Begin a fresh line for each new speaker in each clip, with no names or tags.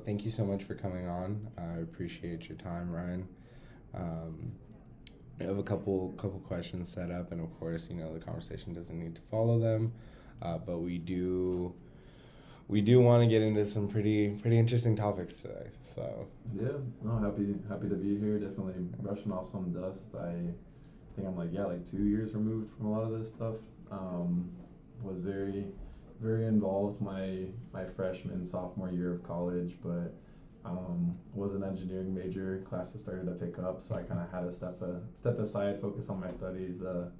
thank you so much for coming on. I appreciate your time, Ryan. I have a couple questions set up, and of course, the conversation doesn't need to follow them, but we do want to get into some pretty interesting topics today. So
Yeah, no, happy to be here. Definitely brushing off some dust. I think I'm like 2 years removed from a lot of this stuff. Was very involved my freshman sophomore year of college, but was an engineering major. Classes started to pick up, so I kind of had to step aside, focus on my studies. The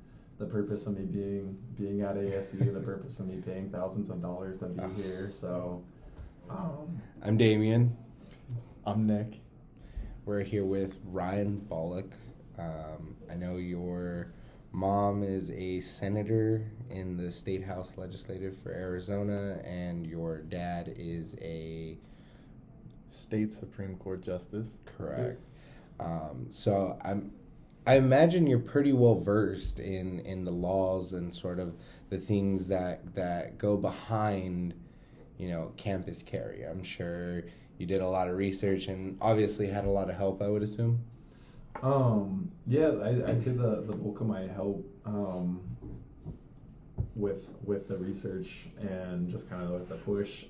purpose of me being at ASU, the purpose of me paying thousands of dollars to be here. So
I'm Damien.
I'm Nick.
We're here with Ryne Bolick. I know your mom is a senator in the State House Legislative for Arizona, and your dad is a
State Supreme Court Justice.
correct. So I imagine you're pretty well versed in the laws and sort of the things that go behind, campus carry. I'm sure you did a lot of research and obviously had a lot of help, I would assume.
Yeah, I'd say the bulk of my help with the research and just kind of with the push.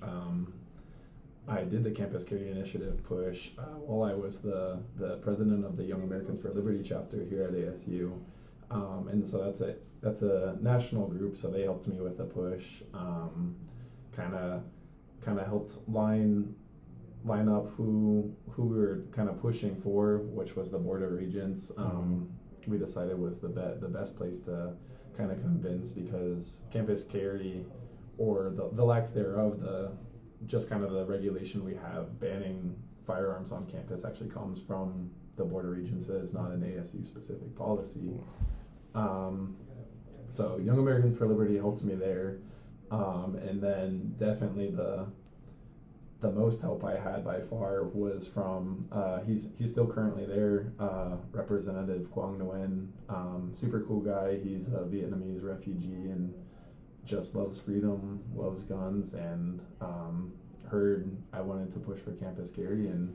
I did the Campus Carry Initiative push while I was the president of the Young Americans for Liberty chapter here at ASU, and so that's a national group. So they helped me with the push, kind of helped line up who we were kind of pushing for, which was the Board of Regents. We decided was the best place to kind of convince, because campus carry, or the lack thereof, just kind of the regulation we have banning firearms on campus actually comes from the Board of Regents. It's not an ASU specific policy. So Young Americans for Liberty helped me there, and then definitely the most help I had by far was from he's still currently there, Representative Quang Nguyen. Super cool guy. He's a Vietnamese refugee and just loves freedom, loves guns, and heard I wanted to push for campus carry, and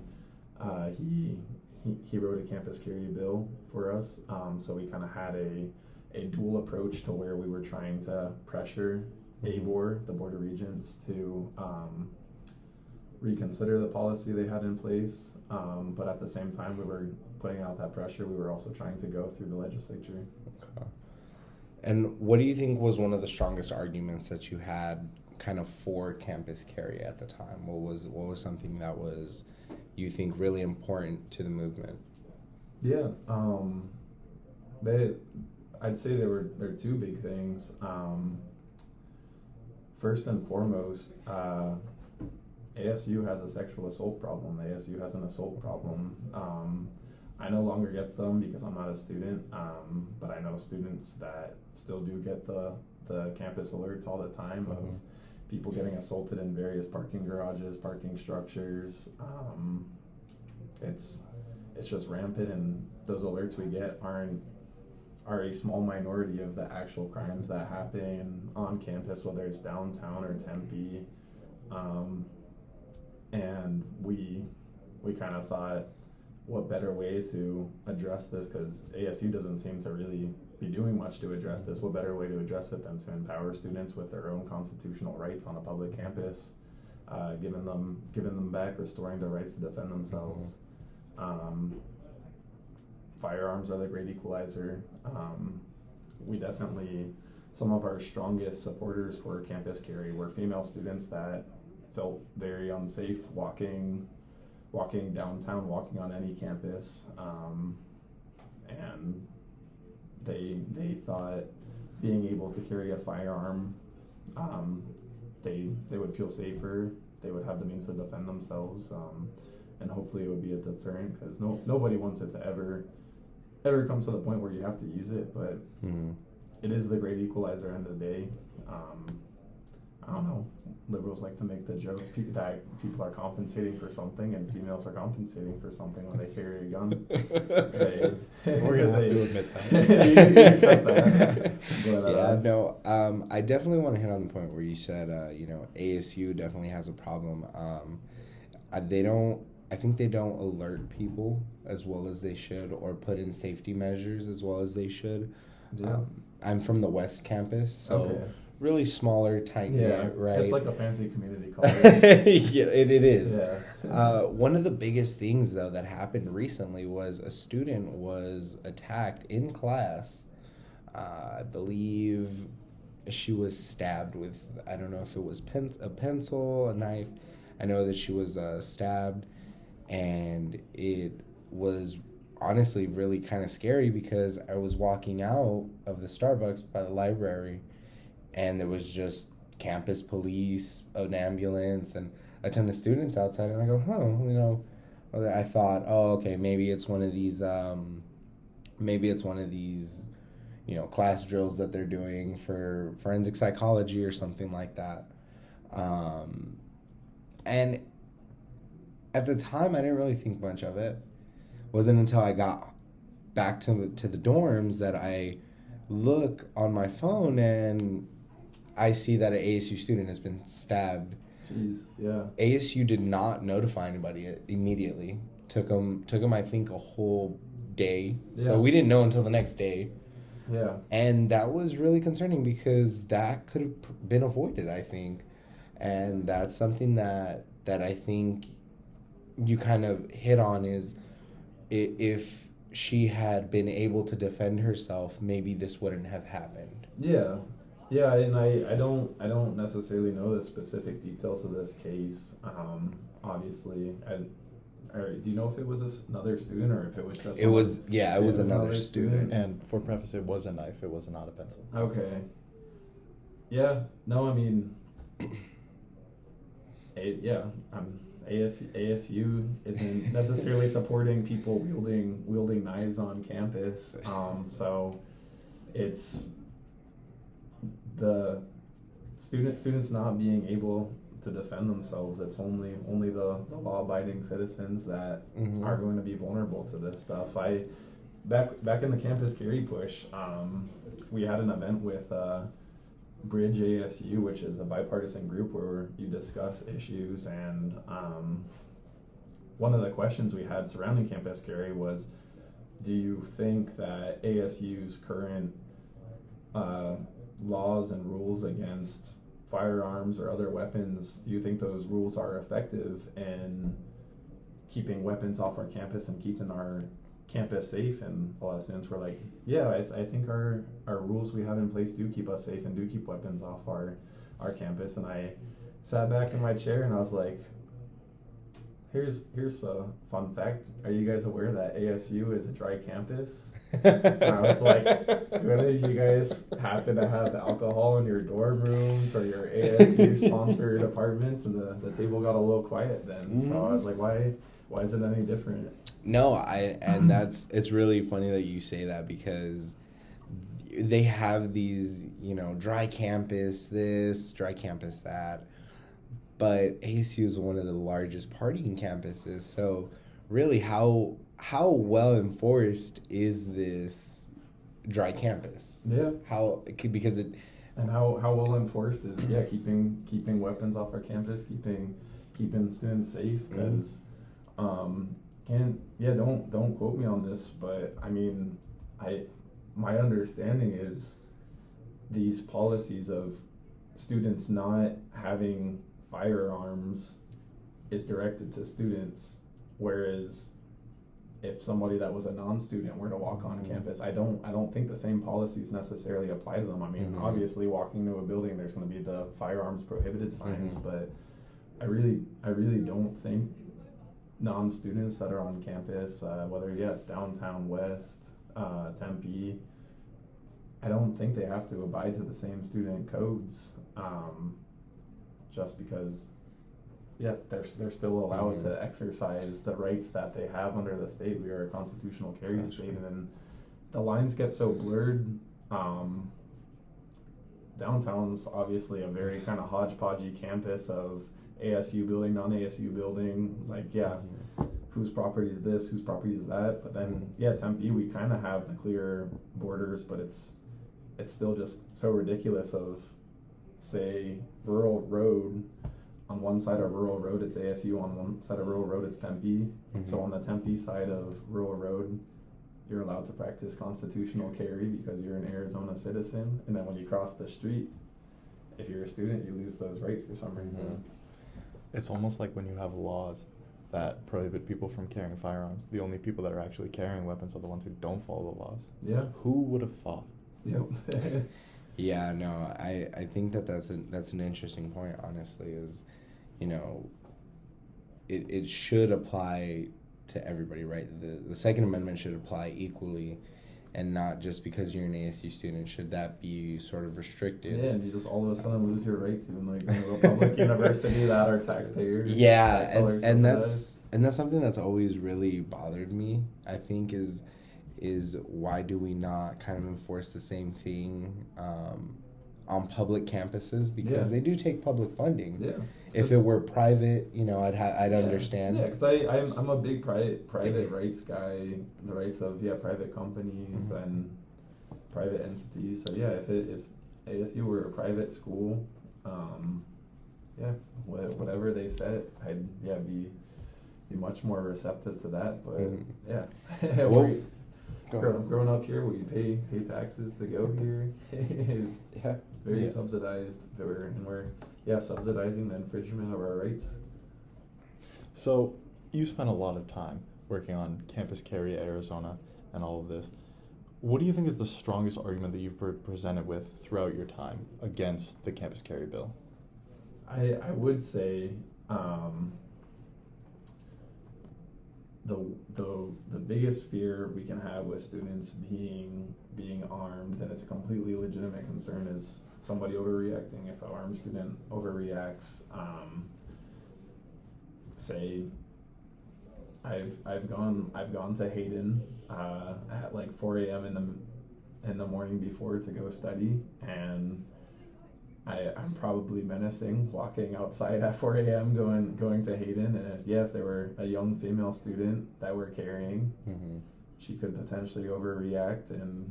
he wrote a campus carry bill for us. So we kind of had a dual approach to where we were trying to pressure ABOR, the Board of Regents, to reconsider the policy they had in place, but at the same time we were putting out that pressure, we were also trying to go through the legislature.
Okay. And what do you think was one of the strongest arguments that you had kind of for campus carry at the time? What was something that was, you think, really important to the movement?
Yeah, I'd say there are two big things. First and foremost, ASU has a sexual assault problem. ASU has an assault problem. I no longer get them because I'm not a student, but I know students that still do get the campus alerts all the time of people getting assaulted in various parking garages, parking structures. It's just rampant, and those alerts we get are a small minority of the actual crimes that happen on campus, whether it's downtown or Tempe. And we kind of thought, what better way to address this, because ASU doesn't seem to really be doing much to address this. What better way to address it than to empower students with their own constitutional rights on a public campus, giving them back, restoring their rights to defend themselves. Firearms are the great equalizer. We definitely, some of our strongest supporters for campus carry were female students that felt very unsafe walking downtown, walking on any campus, and they thought being able to carry a firearm, they would feel safer, they would have the means to defend themselves, and hopefully it would be a deterrent, because nobody wants it to ever come to the point where you have to use it, but it is the great equalizer end of the day. I don't know, liberals like to make the joke that people are compensating for something and females are compensating for something when they carry a gun.
We're going to have to admit that.
I definitely want to hit on the point where you said, ASU definitely has a problem. they don't. I think they don't alert people as well as they should, or put in safety measures as well as they should.
Yeah.
I'm from the West Campus, so
Okay.
really smaller, tight knit, right?
It's like a fancy community college.
Yeah, it is.
Yeah.
One of the biggest things, though, that happened recently was a student was attacked in class. I believe she was stabbed with, I don't know if it was a pencil, a knife. I know that she was stabbed, and it was honestly really kind of scary because I was walking out of the Starbucks by the library, and there was just campus police, an ambulance, and a ton of students outside. And I go, I thought, oh, okay, maybe it's one of these, class drills that they're doing for forensic psychology or something like that. And at the time, I didn't really think much of it. It wasn't until I got back to the dorms that I look on my phone and I see that an ASU student has been stabbed.
Jeez, yeah.
ASU did not notify anybody immediately. Took them, I think, a whole day. Yeah. So we didn't know until the next day.
Yeah.
And that was really concerning because that could have been avoided, I think. And that's something that I think you kind of hit on is if she had been able to defend herself, maybe this wouldn't have happened.
Yeah. Yeah, and I don't necessarily know the specific details of this case. Obviously, do you know if it was another student or if it was just? It was
another student.
And for preface, it was a knife. It was not a pencil.
Okay. Yeah. No, I mean, ASU isn't necessarily supporting people wielding knives on campus. So it's the students not being able to defend themselves. It's only the law-abiding citizens that are going to be vulnerable to this stuff. Back in the campus carry push, we had an event with Bridge ASU, which is a bipartisan group where you discuss issues, and one of the questions we had surrounding campus carry was, do you think that ASU's current laws and rules against firearms or other weapons, do you think those rules are effective in keeping weapons off our campus and keeping our campus safe? And a lot of students were like, yeah, I think our rules we have in place do keep us safe and do keep weapons off our campus. And I sat back in my chair and I was like, here's a fun fact. Are you guys aware that ASU is a dry campus? And I was like, do any of you guys happen to have alcohol in your dorm rooms or your ASU-sponsored apartments? And the table got a little quiet then. So I was like, why is it any different?
No, it's really funny that you say that because they have these, dry campus this, dry campus that. But ASU is one of the largest partying campuses. So really, how well enforced is this dry campus?
Yeah.
How
well enforced is keeping weapons off our campus, keeping students safe, because don't quote me on this, but I mean my understanding is these policies of students not having firearms is directed to students, whereas if somebody that was a non-student were to walk on campus, I don't think the same policies necessarily apply to them. I mean, obviously walking into a building, there's going to be the firearms prohibited signs, but I really don't think non-students that are on campus, whether it's downtown West, Tempe, I don't think they have to abide to the same student codes, just because they're still allowed to exercise the rights that they have under the state. We are a constitutional carry state, and then the lines get so blurred. Downtown's obviously a very kind of hodgepodgey campus of ASU building, non-ASU building, whose property is this, whose property is that. But then, Tempe, we kind of have the clear borders, but it's still just so ridiculous of, say, Rural Road, on one side of Rural Road, it's ASU. On one side of Rural Road, it's Tempe. So on the Tempe side of Rural Road, you're allowed to practice constitutional carry because you're an Arizona citizen. And then when you cross the street, if you're a student, you lose those rights for some reason.
It's almost like when you have laws that prohibit people from carrying firearms. The only people that are actually carrying weapons are the ones who don't follow the laws.
Yeah.
Who would have thought?
Yep.
Yeah, no, I think that's an interesting point, honestly, is, it should apply to everybody, right? The Second Amendment should apply equally, and not just because you're an ASU student should that be sort of restricted.
Yeah, and you just all of a sudden lose your right to, like, in a real public university that are taxpayers.
Yeah, and that's something that's always really bothered me, I think, is why do we not kind of enforce the same thing on public campuses, because they do take public funding.
Yeah.
If it were private, I'd understand.
Yeah, because I'm a big private rights guy, the rights of private companies and private entities. So yeah, if ASU were a private school, whatever they said, I'd be much more receptive to that. But growing up here, we pay taxes to go here. It's very subsidized. We're subsidizing the infringement of our rights.
So you spent a lot of time working on Campus Carry Arizona and all of this. What do you think is the strongest argument that you've presented with throughout your time against the Campus Carry bill?
I would say the biggest fear we can have with students being armed, and it's a completely legitimate concern, is somebody overreacting. If an armed student overreacts, say I've gone to Hayden at like 4 a.m. in the morning before to go study, and I'm probably menacing, walking outside at 4 a.m. going to Hayden, and if there were a young female student that we're carrying, she could potentially overreact and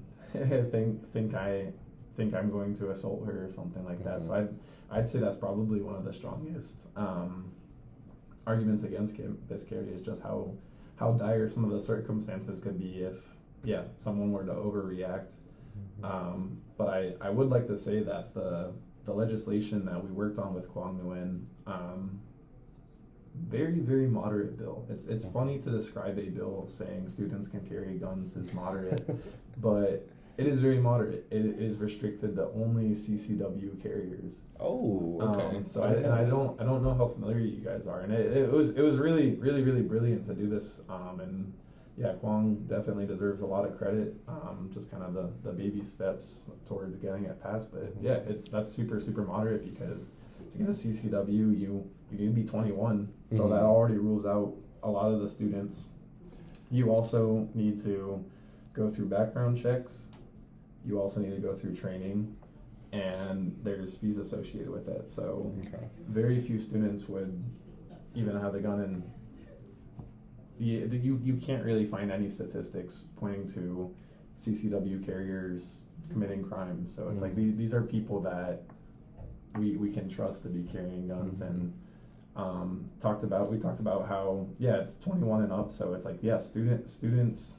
think I'm going to assault her or something like that. So I'd say that's probably one of the strongest arguments against campus carry, is just how dire some of the circumstances could be if someone were to overreact. But I would like to say that the legislation that we worked on with Quang Nguyen, very, very moderate bill. It's funny to describe a bill saying students can carry guns as moderate, but it is very moderate. It is restricted to only CCW carriers.
Oh, okay.
I don't know how familiar you guys are, and it was really, really, really brilliant to do this. And Quang definitely deserves a lot of credit. Just kind of the baby steps towards getting it passed. But that's super, super moderate, because to get a CCW, you need to be 21. So that already rules out a lot of the students. You also need to go through background checks. You also need to go through training, and there's fees associated with it. So very few students would even have the gun in. You can't really find any statistics pointing to CCW carriers committing crimes. So it's like these are people that we can trust to be carrying guns. And we talked about how it's 21 and up. So it's like students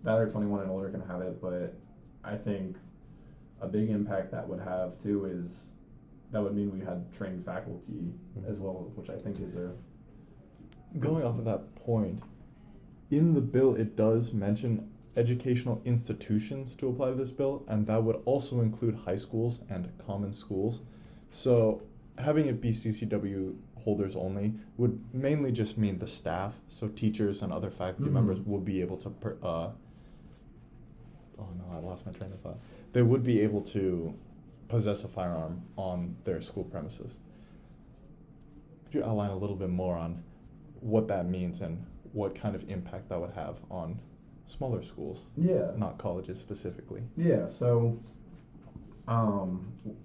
that are 21 and older can have it, but I think a big impact that would have too is that would mean we had trained faculty as well, which I think is
going off of that point. In the bill, it does mention educational institutions to apply to this bill, and that would also include high schools and common schools. So having it be CCW holders only would mainly just mean the staff, so teachers and other faculty members will be able to I lost my train of thought. They would be able to possess a firearm on their school premises. Could you outline a little bit more on what that means and what kind of impact that would have on smaller schools? Not colleges specifically.
So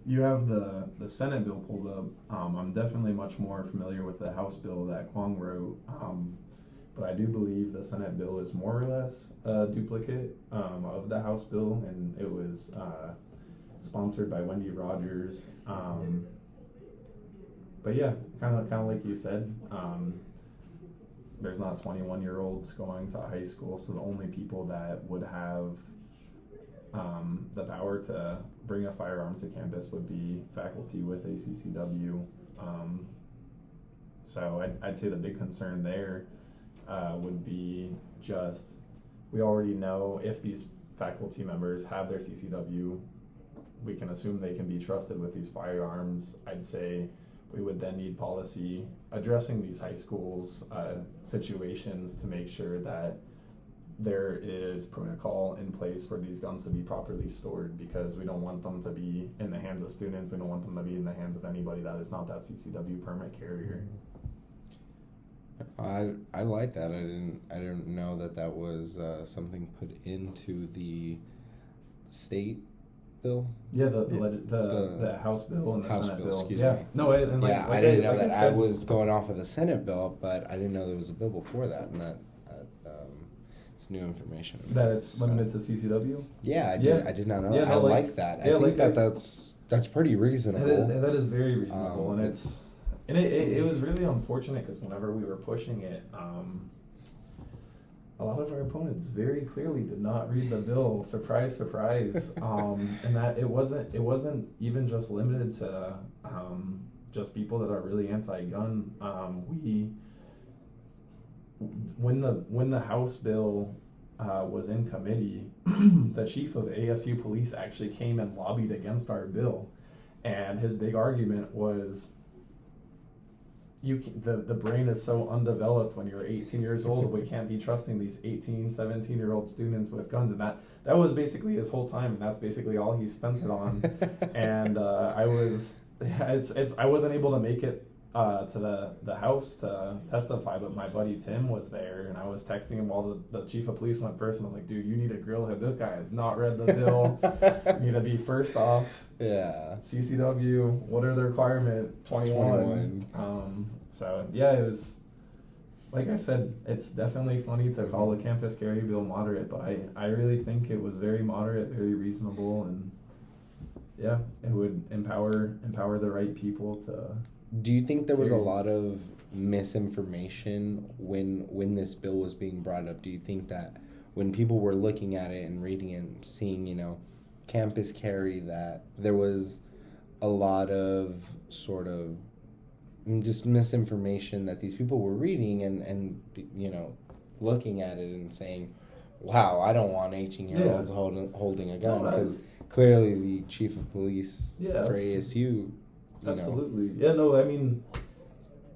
you have the Senate bill pulled up. I'm definitely much more familiar with the House bill that Quang wrote, but I do believe the Senate bill is more or less a duplicate of the House bill, and it was sponsored by Wendy Rogers. But yeah, kind of like you said, there's not 21-year-olds going to high school, so the only people that would have the power to bring a firearm to campus would be faculty with a CCW. So I'd say the big concern there would be just, we already know if these faculty members have their CCW, we can assume they can be trusted with these firearms. I'd say we would then need policy addressing these high schools situations to make sure that there is protocol in place for these guns to be properly stored, because we don't want them to be in the hands of students. We don't want them to be in the hands of anybody that is not that CCW permit carrier.
I like that. I didn't know that was something put into the state bill.
Yeah, the House bill and the
House
Senate
bill.
bill.
Excuse
Yeah,
me.
no, and
I didn't know that.
said,
I was going off of the Senate bill, but I didn't know there was a bill before that, and that it's new information.
that it's limited to CCW.
Yeah, I did not know
Yeah,
that.
no,
I
like-
like that.
yeah,
I think
like
that's pretty reasonable.
That is very reasonable, and
it's
it was really unfortunate because whenever we were pushing it, a lot of our opponents very clearly did not read the bill. Surprise, surprise, and that it wasn't even just limited to just people that are really anti-gun. When the House bill was in committee, the chief of ASU police actually came and lobbied against our bill, and his big argument was, the brain is so undeveloped when you're 18 years old, we can't be trusting these 18, 17-year-old students with guns. And that was basically his whole time, and that's basically all he spent it on. And I wasn't able to make it to the House to testify, but my buddy Tim was there, and I was texting him while the chief of police went first, and I was like, dude, you need a grill head. This guy has not read the bill. You need to be first off.
Yeah.
CCW, what are the requirement? 21. So yeah, it was, like I said, it's definitely funny to call the campus carry bill moderate, but I really think it was very moderate, very reasonable, and yeah, it would empower the right people to.
Do you think there was a lot of misinformation when this bill was being brought up? Do you think that when people were looking at it and reading it and seeing, campus carry, that there was a lot of sort of just misinformation that these people were reading and looking at it and saying, wow, I don't want 18-year-olds holding a gun, because clearly the chief of police for ASU.
Absolutely. Yeah, no, I mean,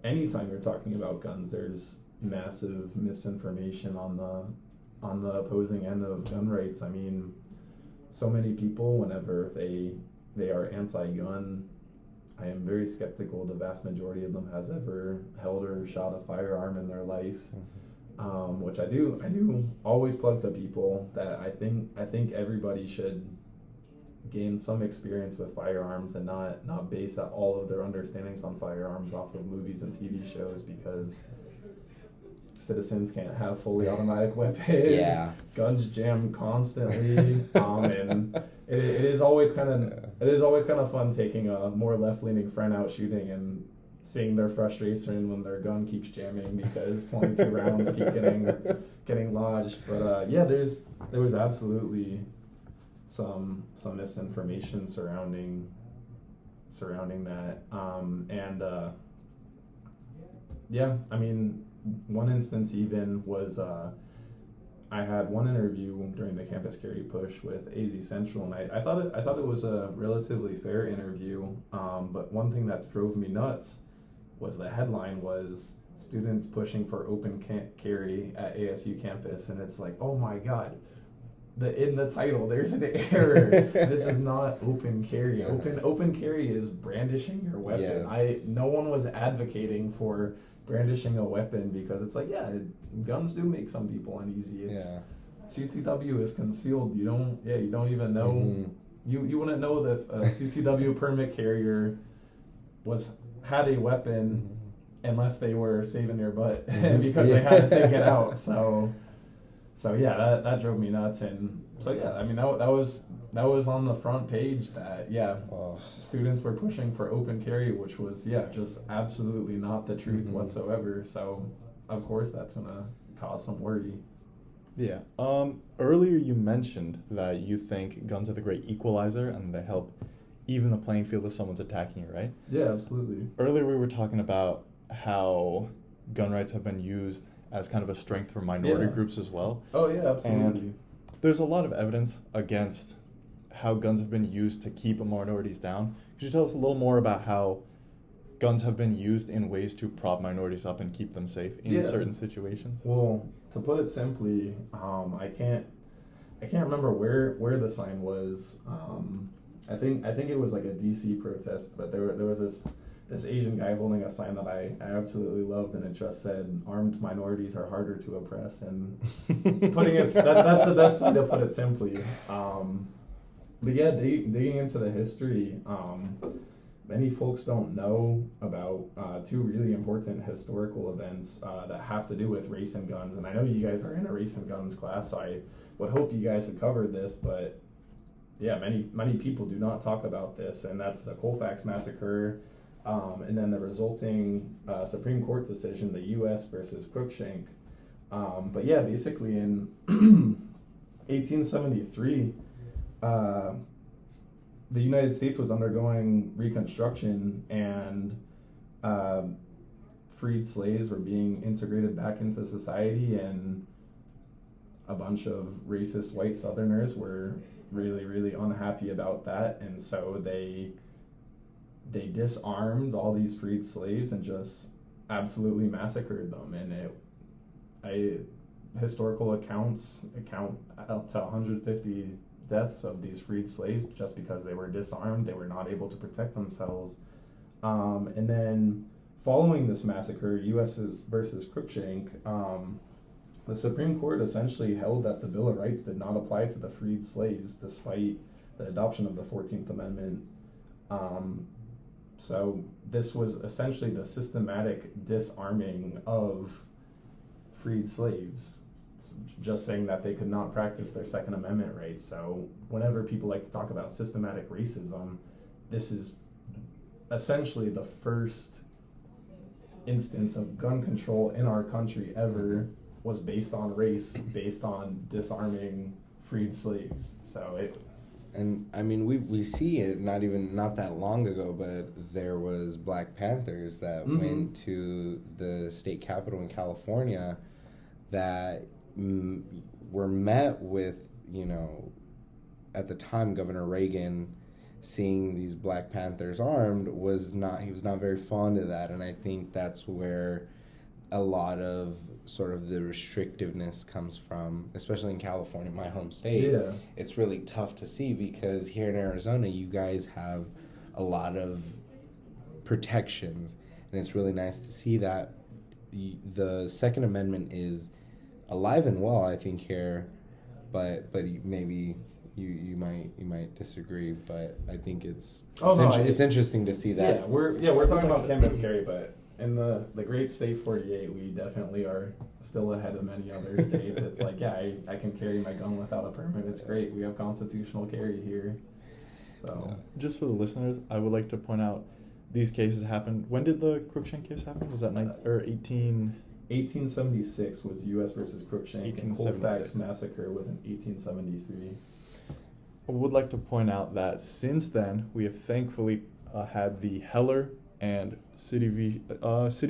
anytime you're talking about guns, there's massive misinformation on the opposing end of gun rights. I mean, so many people, whenever they are anti-gun, I am very skeptical the vast majority of them has ever held or shot a firearm in their life. Which I do always plug to people that I think everybody should gain some experience with firearms and not base all of their understandings on firearms off of movies and TV shows, because citizens can't have fully automatic weapons.
Yeah.
Guns jam constantly, and it is always kind of fun taking a more left-leaning friend out shooting and seeing their frustration when their gun keeps jamming because 22 rounds keep getting lodged. But yeah, there was absolutely some misinformation surrounding that, and yeah, I mean, one instance even was I had one interview during the campus carry push with AZ Central, and I thought it was a relatively fair interview, but one thing that drove me nuts was the headline was students pushing for open carry at ASU campus, and it's like, oh my god, in the title there's an error. This is not open carry. Open carry is brandishing your weapon.
Yes.
No one was advocating for brandishing a weapon, because it's like, yeah, guns do make some people uneasy. CCW is concealed. You don't even know. Mm-hmm. You wouldn't know that if a CCW permit carrier had a weapon unless they were saving your butt because they had to take it out. So So yeah, that drove me nuts, and so yeah, I mean that was on the front page that students were pushing for open carry, which was just absolutely not the truth whatsoever. So of course that's gonna cause some worry.
Yeah. Earlier you mentioned that you think guns are the great equalizer and they help even the playing field if someone's attacking you, right?
Yeah, absolutely.
Earlier we were talking about how gun rights have been used as kind of a strength for minority groups as well.
Oh yeah, absolutely.
And there's a lot of evidence against how guns have been used to keep minorities down. Could you tell us a little more about how guns have been used in ways to prop minorities up and keep them safe in certain situations?
Well, to put it simply, I can't remember where the sign was. I think it was like a DC protest, but there was this Asian guy holding a sign that I absolutely loved, and it just said "Armed minorities are harder to oppress." And putting it that's the best way to put it simply. But yeah, digging into the history, many folks don't know about two really important historical events that have to do with race and guns. And I know you guys are in a race and guns class, so I would hope you guys had covered this, but yeah, many people do not talk about this, and that's the Colfax Massacre, and then the resulting Supreme Court decision, the U.S. versus Cruikshank. But yeah, basically in 1873, the United States was undergoing Reconstruction, and freed slaves were being integrated back into society, and a bunch of racist white Southerners were really, really unhappy about that, and so they disarmed all these freed slaves and just absolutely massacred them. And historical accounts account up to 150 deaths of these freed slaves just because they were disarmed. They were not able to protect themselves. And then following this massacre, U.S. versus Cruikshank, the Supreme Court essentially held that the Bill of Rights did not apply to the freed slaves despite the adoption of the 14th Amendment. So this was essentially the systematic disarming of freed slaves. It's just saying that they could not practice their Second Amendment rights. So whenever people like to talk about systematic racism, this is essentially the first instance of gun control in our country ever was based on race, based on disarming freed slaves.
And I mean, we see it not that long ago, but there was Black Panthers that went to the state capitol in California that were met with, at the time, Governor Reagan, seeing these Black Panthers armed, he was not very fond of that. And I think that's where a lot of sort of the restrictiveness comes from, especially in California, my home state.
Yeah.
It's really tough to see because here in Arizona, you guys have a lot of protections, and it's really nice to see that the Second Amendment is alive and well, I think, here, but maybe you might disagree, but I think it's interesting to see that.
Yeah, we're talking about campus carry, but in the great state 48, we definitely are still ahead of many other states. It's like, I can carry my gun without a permit. It's great. We have constitutional carry here. So
just for the listeners, I would like to point out these cases happened. When did the Cruikshank case happen? Was that
1876 was U.S. versus Cruikshank, and Colfax Massacre was in 1873.
I would like to point out that since then, we have thankfully had the Heller and City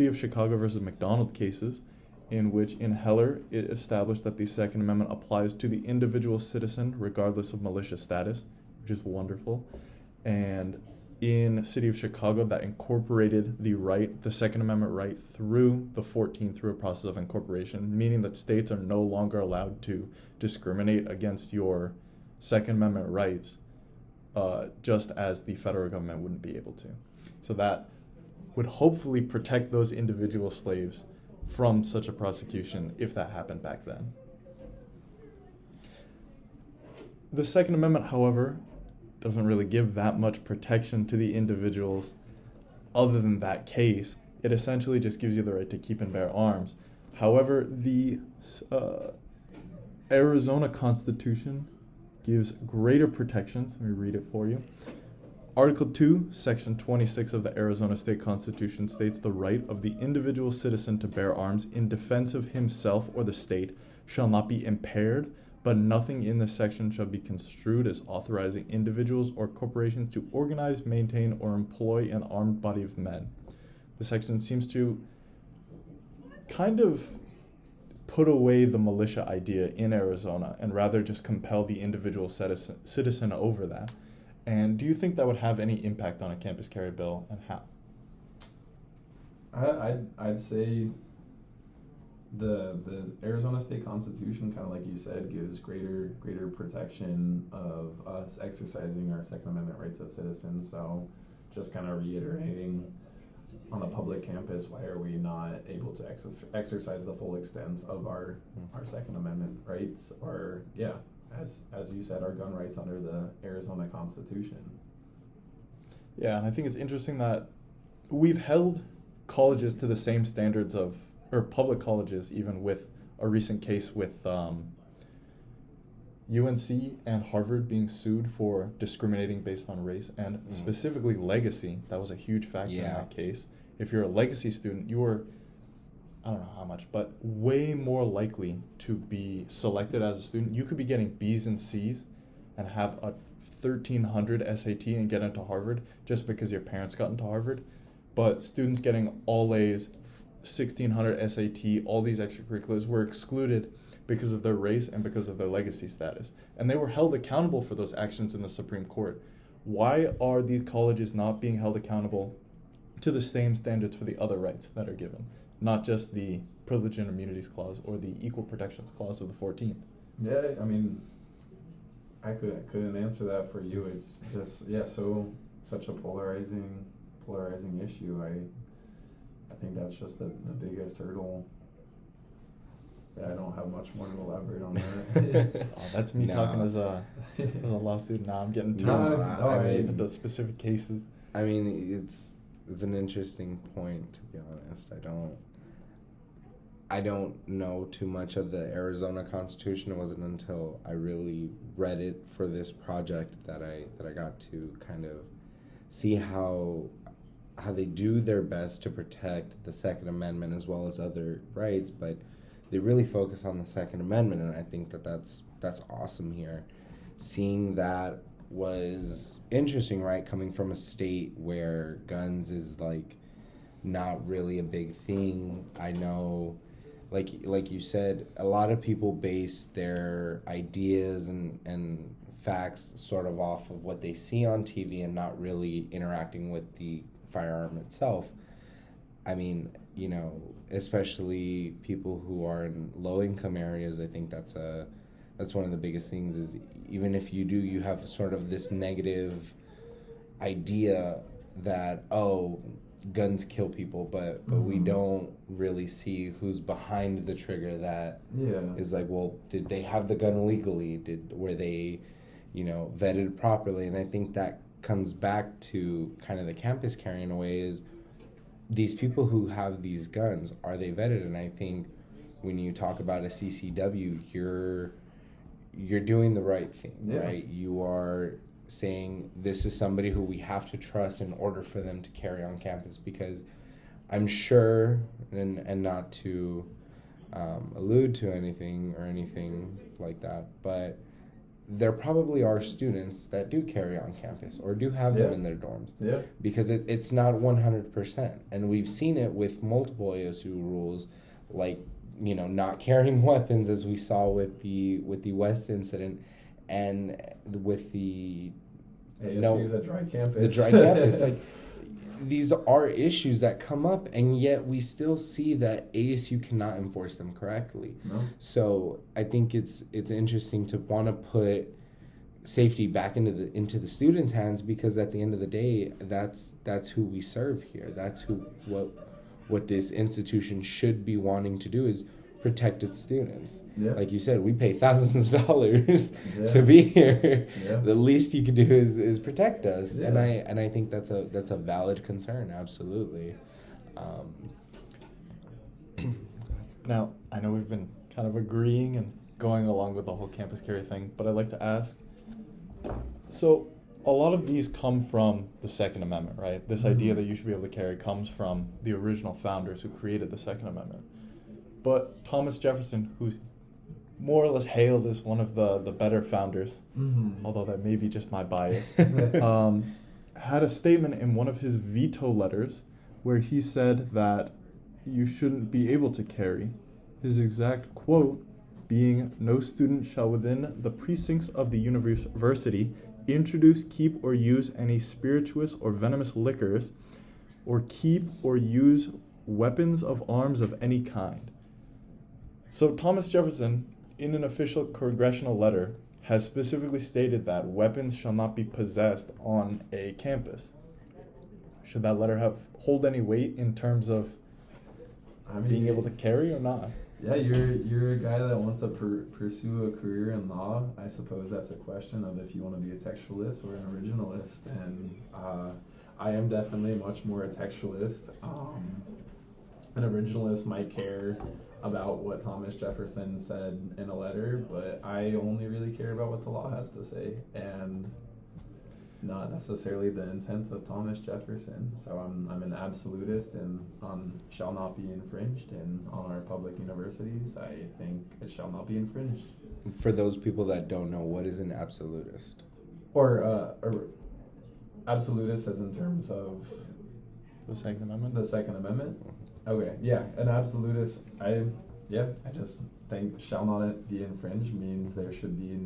of Chicago versus McDonald cases, in which in Heller it established that the Second Amendment applies to the individual citizen regardless of malicious status, which is wonderful. And in City of Chicago, that incorporated the Second Amendment right through the 14th through a process of incorporation, meaning that states are no longer allowed to discriminate against your Second Amendment rights, just as the federal government wouldn't be able to. So that would hopefully protect those individual slaves from such a prosecution if that happened back then. The Second Amendment, however, doesn't really give that much protection to the individuals other than that case. It essentially just gives you the right to keep and bear arms. However, the Arizona Constitution gives greater protections. Let me read it for you. Article 2, Section 26 of the Arizona State Constitution states the right of the individual citizen to bear arms in defense of himself or the state shall not be impaired, but nothing in this section shall be construed as authorizing individuals or corporations to organize, maintain, or employ an armed body of men. The section seems to kind of put away the militia idea in Arizona and rather just compel the individual citizen over that. And do you think that would have any impact on a campus carry bill, and how?
I'd say the Arizona State Constitution, kind of like you said, gives greater protection of us exercising our Second Amendment rights as citizens. So just kind of reiterating, on the public campus, why are we not able to exercise the full extent of our Second Amendment rights, or as you said, our gun rights under the Arizona Constitution?
Yeah, and I think it's interesting that we've held colleges to the same standards or public colleges, even with a recent case with UNC and Harvard being sued for discriminating based on race, and specifically legacy. That was a huge factor in that case. If you're a legacy student, you are, I don't know how much, but way more likely to be selected as a student. You could be getting B's and C's and have a 1,300 SAT and get into Harvard just because your parents got into Harvard. But students getting all A's, 1,600 SAT, all these extracurriculars were excluded because of their race and because of their legacy status. And they were held accountable for those actions in the Supreme Court. Why are these colleges not being held accountable to the same standards for the other rights that are given, not just the Privilege and Immunities Clause or the Equal Protections Clause of the 14th?
Yeah, I mean, I couldn't answer that for you. It's just, such a polarizing issue. I think that's just the biggest hurdle. Yeah, I don't have much more to elaborate on that.
That's me talking as a law student. Now I'm getting too into specific cases.
I mean, it's an interesting point, to be honest. I don't know too much of the Arizona Constitution. It wasn't until I really read it for this project that I got to kind of see how they do their best to protect the Second Amendment as well as other rights, but they really focus on the Second Amendment, and I think that's awesome here. Seeing that was interesting, right? Coming from a state where guns is like not really a big thing. I know, like you said, a lot of people base their ideas and facts sort of off of what they see on TV and not really interacting with the firearm itself. I mean, especially people who are in low-income areas, I think that's one of the biggest things is even if you have sort of this negative idea that, guns kill people, but we don't really see who's behind the trigger that is like, well, did they have the gun legally? Were they, vetted properly? And I think that comes back to kind of the campus carry in a way is these people who have these guns, are they vetted? And I think when you talk about a CCW, you're doing the right thing, right? You are saying this is somebody who we have to trust in order for them to carry on campus, because I'm sure, and not to allude to anything like that, but there probably are students that do carry on campus or do have them in their dorms, because it's not 100%, and we've seen it with multiple ASU rules, like not carrying weapons, as we saw with the West incident, and with the
ASU's a dry campus.
The dry campus, like these are issues that come up, and yet we still see that ASU cannot enforce them correctly.
No.
So I think it's interesting to want to put safety back into the students' hands, because at the end of the day, that's who we serve here. That's what this institution should be wanting to do, is protect its students. Like you said, we pay thousands of dollars to be here. The least you can do is protect us, and I think that's a valid concern. Absolutely.
Now, I know we've been kind of agreeing and going along with the whole campus carry thing, but I'd like to ask, so a lot of these come from the Second Amendment, right? This idea that you should be able to carry comes from the original founders who created the Second Amendment. But Thomas Jefferson, who's more or less hailed as one of the better founders, although that may be just my bias, had a statement in one of his veto letters where he said that you shouldn't be able to carry. His exact quote being, "No student shall within the precincts of the university introduce, keep, or use any spirituous or venomous liquors, or keep or use weapons of arms of any kind." So Thomas Jefferson, in an official congressional letter, has specifically stated that weapons shall not be possessed on a campus. Should that letter hold any weight in terms of being able to carry or not?
Yeah, you're a guy that wants to pursue a career in law. I suppose that's a question of if you want to be a textualist or an originalist, and I am definitely much more a textualist. An originalist might care about what Thomas Jefferson said in a letter, but I only really care about what the law has to say, and not necessarily the intent of Thomas Jefferson. So I'm an absolutist and on shall not be infringed, and on our public universities I think it shall not be infringed.
For those people that don't know, what is an absolutist?
Or absolutist as in terms of
The Second Amendment?
the Second Amendment? Okay, yeah, an absolutist, I just think shall not be infringed means there should be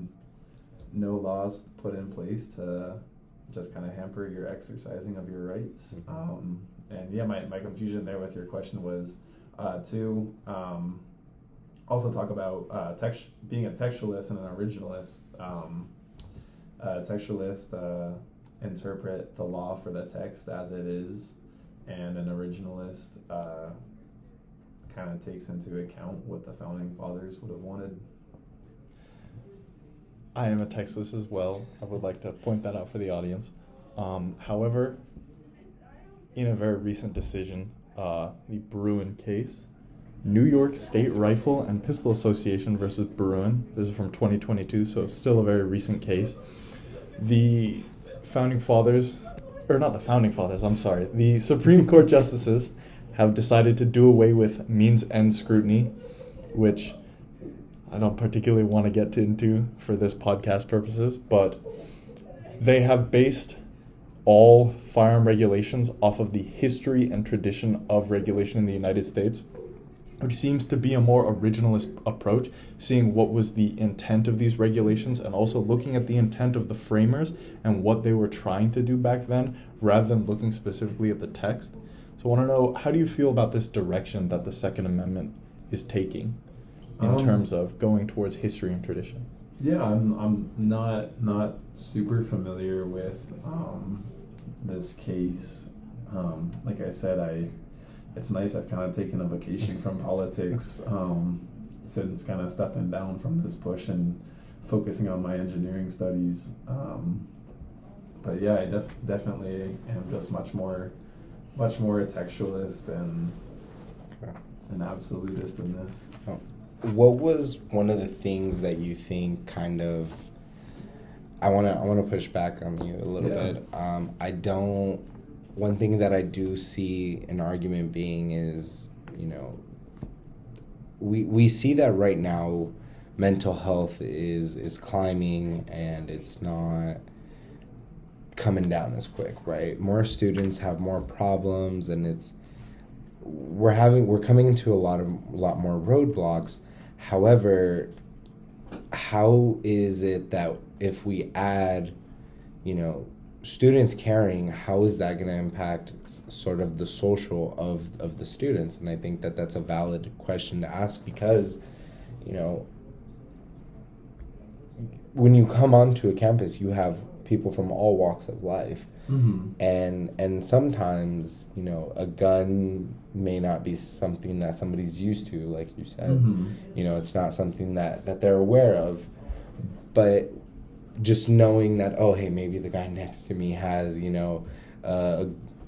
no laws put in place to just kind of hamper your exercising of your rights. And yeah, my confusion there with your question was to also talk about being a textualist and an originalist. Textualists interpret the law for the text as it is, and an originalist kind of takes into account what the founding fathers would have wanted.
I am a textualist as well. I would like to point that out for the audience. However, in a very recent decision, the Bruin case, New York State Rifle and Pistol Association versus Bruin, this is from 2022, so still a very recent case. The founding fathers, or not the founding fathers, I'm sorry, the Supreme Court justices have decided to do away with means-end scrutiny, which I don't particularly want to get into for this podcast purposes, but they have based all firearm regulations off of the history and tradition of regulation in the United States, which seems to be a more originalist approach, seeing what was the intent of these regulations and also looking at the intent of the framers and what they were trying to do back then, rather than looking specifically at the text. So I want to know, how do you feel about this direction that the Second Amendment is taking in terms of going towards history and tradition?
Yeah, I'm not super familiar with this case. Like I said, it's nice I've kind of taken a vacation from politics since kind of stepping down from this push and focusing on my engineering studies. But yeah, I definitely am just much more a textualist and an absolutist in this.
Oh. What was one of the things that you think kind of, I want to push back on you a little bit. One thing that I do see an argument being is, we see that right now mental health is climbing and it's not coming down as quick, right? More students have more problems, and we're coming into a lot more roadblocks. However, how is it that if we add, students carrying, how is that going to impact sort of the social of the students? And I think that that's a valid question to ask, because, when you come onto a campus, you have people from all walks of life. Mm-hmm. And sometimes, a gun may not be something that somebody's used to, like you said. Mm-hmm. It's not something that they're aware of. But just knowing that, oh, hey, maybe the guy next to me has, a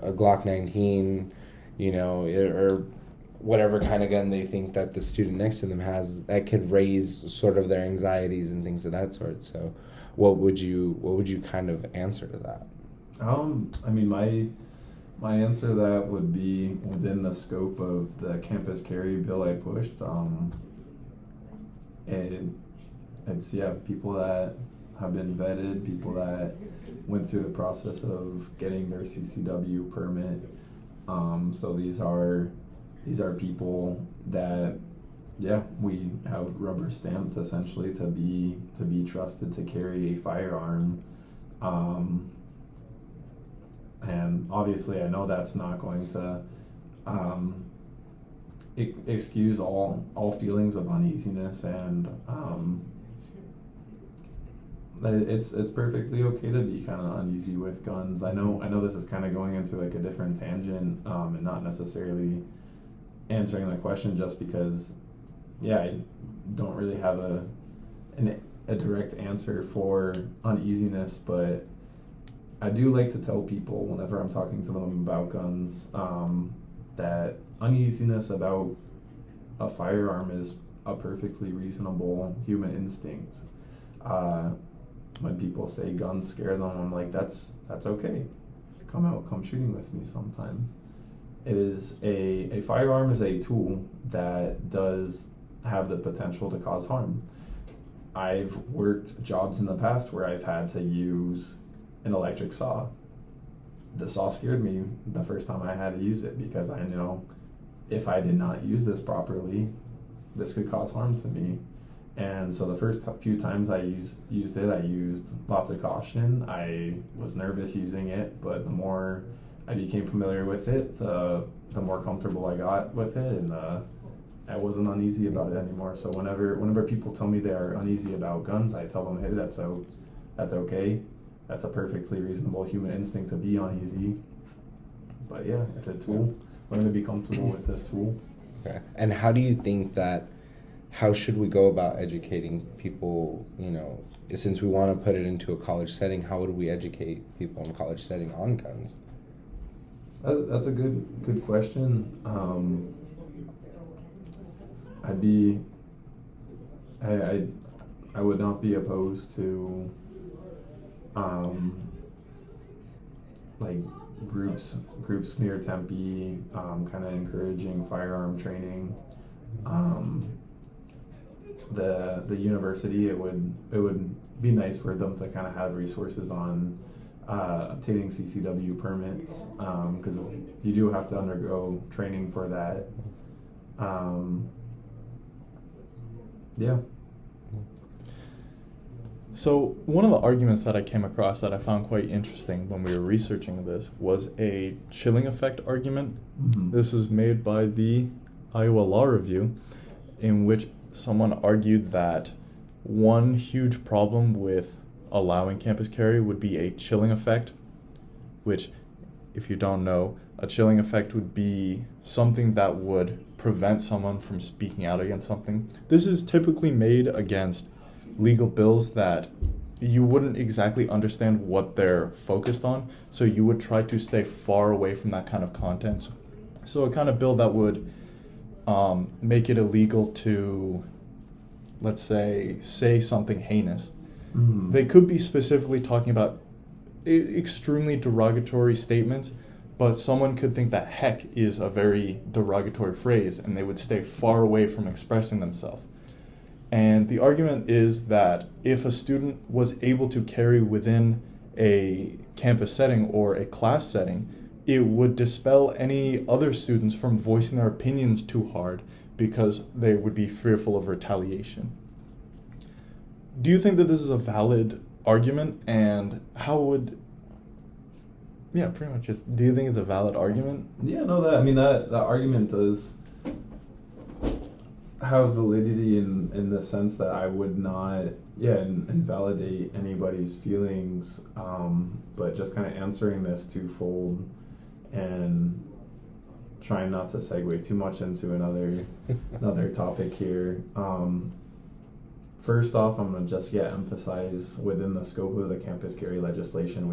Glock 19, or whatever kind of gun they think that the student next to them has, that could raise sort of their anxieties and things of that sort. So what would you kind of answer to that?
I mean, my answer to that would be within the scope of the campus carry bill I pushed. It's people that have been vetted, people that went through the process of getting their CCW permit. So these are people that, we have rubber stamped essentially to be trusted to carry a firearm. And obviously I know that's not going to excuse all feelings of uneasiness, and it's perfectly okay to be kind of uneasy with guns. I know this is kind of going into like a different tangent, and not necessarily answering the question, just because I don't really have a direct answer for uneasiness, but I do like to tell people whenever I'm talking to them about guns, that uneasiness about a firearm is a perfectly reasonable human instinct. When people say guns scare them, I'm like, that's okay. Come shooting with me sometime. It is a firearm is a tool that does have the potential to cause harm. I've worked jobs in the past where I've had to use an electric saw. The saw scared me the first time I had to use it, because I know if I did not use this properly, this could cause harm to me. And so the first few times I used it, I used lots of caution. I was nervous using it, but the more I became familiar with it, the more comfortable I got with it, and I wasn't uneasy about it anymore. So whenever people tell me they're uneasy about guns, I tell them, hey, that's okay. That's a perfectly reasonable human instinct to be uneasy. But it's a tool. Learn to be comfortable with this tool.
Okay. And how do you think how should we go about educating people, since we want to put it into a college setting, how would we educate people in a college setting on guns?
That's a good question. I would not be opposed to like groups near Tempe, kind of encouraging firearm training. The university, it would be nice for them to kind of have resources on obtaining CCW permits, because you do have to undergo training for that.
So one of the arguments that I came across that I found quite interesting when we were researching this was a chilling effect argument.
Mm-hmm.
This was made by the Iowa Law Review, in which someone argued that one huge problem with allowing campus carry would be a chilling effect, which, if you don't know, a chilling effect would be something that would prevent someone from speaking out against something. This is typically made against legal bills that you wouldn't exactly understand what they're focused on, so you would try to stay far away from that kind of content. So a kind of bill that would make it illegal to, let's say something heinous.
Mm-hmm.
They could be specifically talking about extremely derogatory statements, but someone could think that heck is a very derogatory phrase, and they would stay far away from expressing themselves. And the argument is that if a student was able to carry within a campus setting or a class setting, it would dispel any other students from voicing their opinions too hard, because they would be fearful of retaliation. Do you think that this is a valid argument, and how would... Yeah, pretty much just, do you think it's a valid argument?
That argument does have validity in the sense that I would not invalidate anybody's feelings, but just kind of answering this twofold and trying not to segue too much into another topic here. First off, I'm going to just emphasize within the scope of the campus carry legislation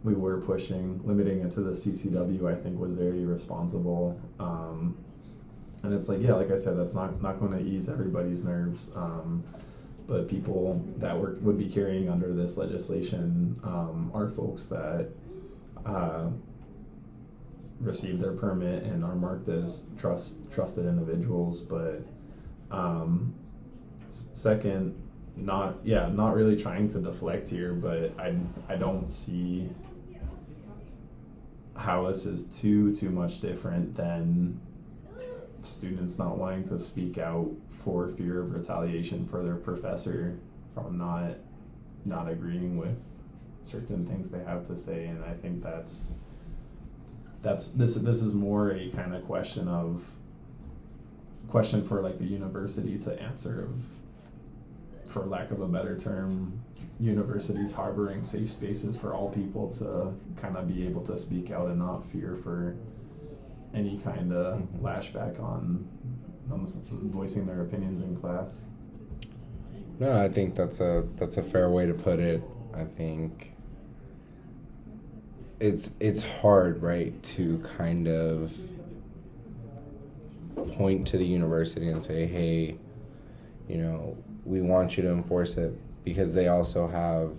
we were pushing, limiting it to the CCW, I think was very responsible. And it's like, yeah, like I said, that's not going to ease everybody's nerves. But people that would be carrying under this legislation are folks that receive their permit and are marked as trusted individuals. But second, not really trying to deflect here, but I don't see how this is too much different than students not wanting to speak out for fear of retaliation for their professor from not agreeing with certain things they have to say. And I think this is more a kind of question for like the university to answer of, for lack of a better term, universities harboring safe spaces for all people to kind of be able to speak out and not fear for any kind of lashback on voicing their opinions in class.
No, I think that's a fair way to put it. I think it's hard, right, to kind of point to the university and say, hey, we want you to enforce it, because they also have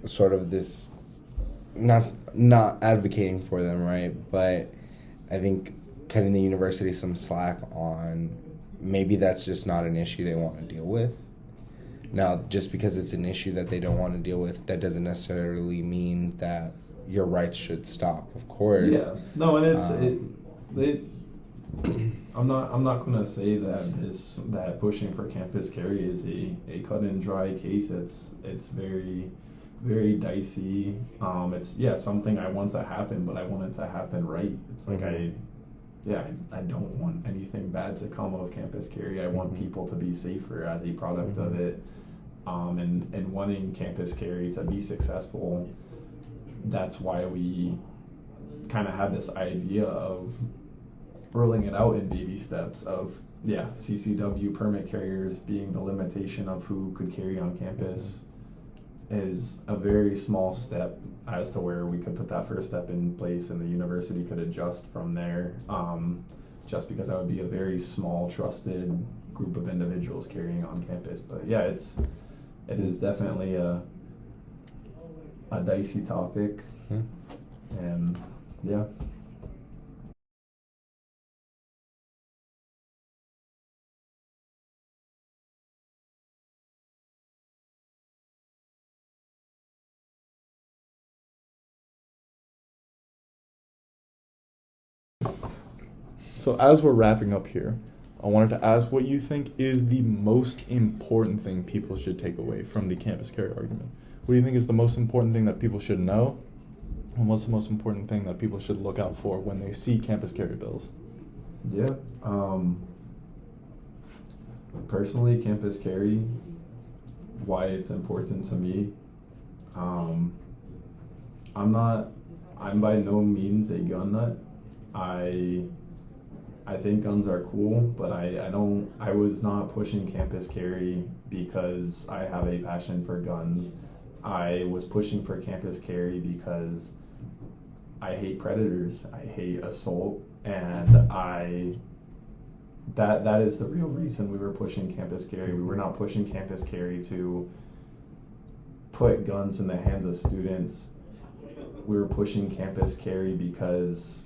sort of this, not advocating for them, right? But I think cutting the university some slack on maybe that's just not an issue they want to deal with. Now, just because it's an issue that they don't want to deal with, that doesn't necessarily mean that your rights should stop, of course.
Yeah. No, and I'm not going to say that pushing for campus carry is a cut and dry case. It's very, very dicey. It's something I want to happen, but I want it to happen right. It's like I don't want anything bad to come of campus carry. I want people to be safer as a product of it. And wanting campus carry to be successful, that's why we kind of had this idea of rolling it out in baby steps of CCW permit carriers being the limitation of who could carry on campus is a very small step as to where we could put that first step in place, and the university could adjust from there, just because that would be a very small trusted group of individuals carrying on campus. But it is definitely a dicey topic. And
So as we're wrapping up here, I wanted to ask what you think is the most important thing people should take away from the campus carry argument. What do you think is the most important thing that people should know? And what's the most important thing that people should look out for when they see campus carry bills?
Yeah. Personally, campus carry, why it's important to me. I'm by no means a gun nut. I think guns are cool, but I was not pushing campus carry because I have a passion for guns. I was pushing for campus carry because I hate predators. I hate assault, and that is the real reason we were pushing campus carry. We were not pushing campus carry to put guns in the hands of students. We were pushing campus carry because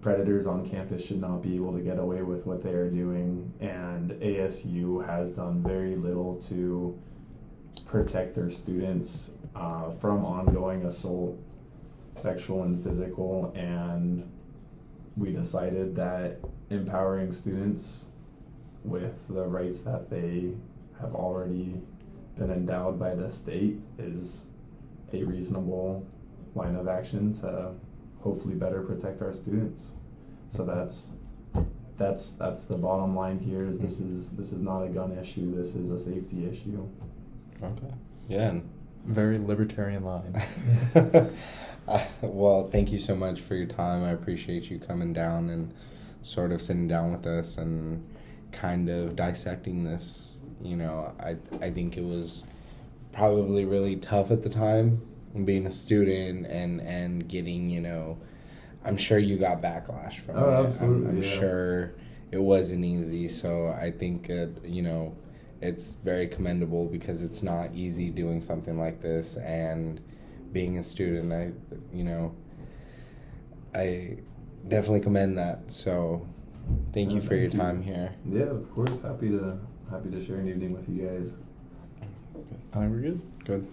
predators on campus should not be able to get away with what they are doing, and ASU has done very little to protect their students from ongoing assault, sexual and physical, and we decided that empowering students with the rights that they have already been endowed by the state is a reasonable line of action to hopefully better protect our students. So that's the bottom line here. Is this is not a gun issue. This is a safety issue.
Okay. Yeah.
Very libertarian line.
Well, thank you so much for your time. I appreciate you coming down and sort of sitting down with us and kind of dissecting this. I think it was probably really tough at the time, being a student and getting, I'm sure you got backlash from
Oh,
it.
absolutely,
I'm
yeah.
sure it wasn't easy. So I think it's very commendable because it's not easy doing something like this, and being a student, I definitely commend that. So thank you for your time here.
Yeah, of course. Happy to share an evening with you guys.
I think we're good.
Good.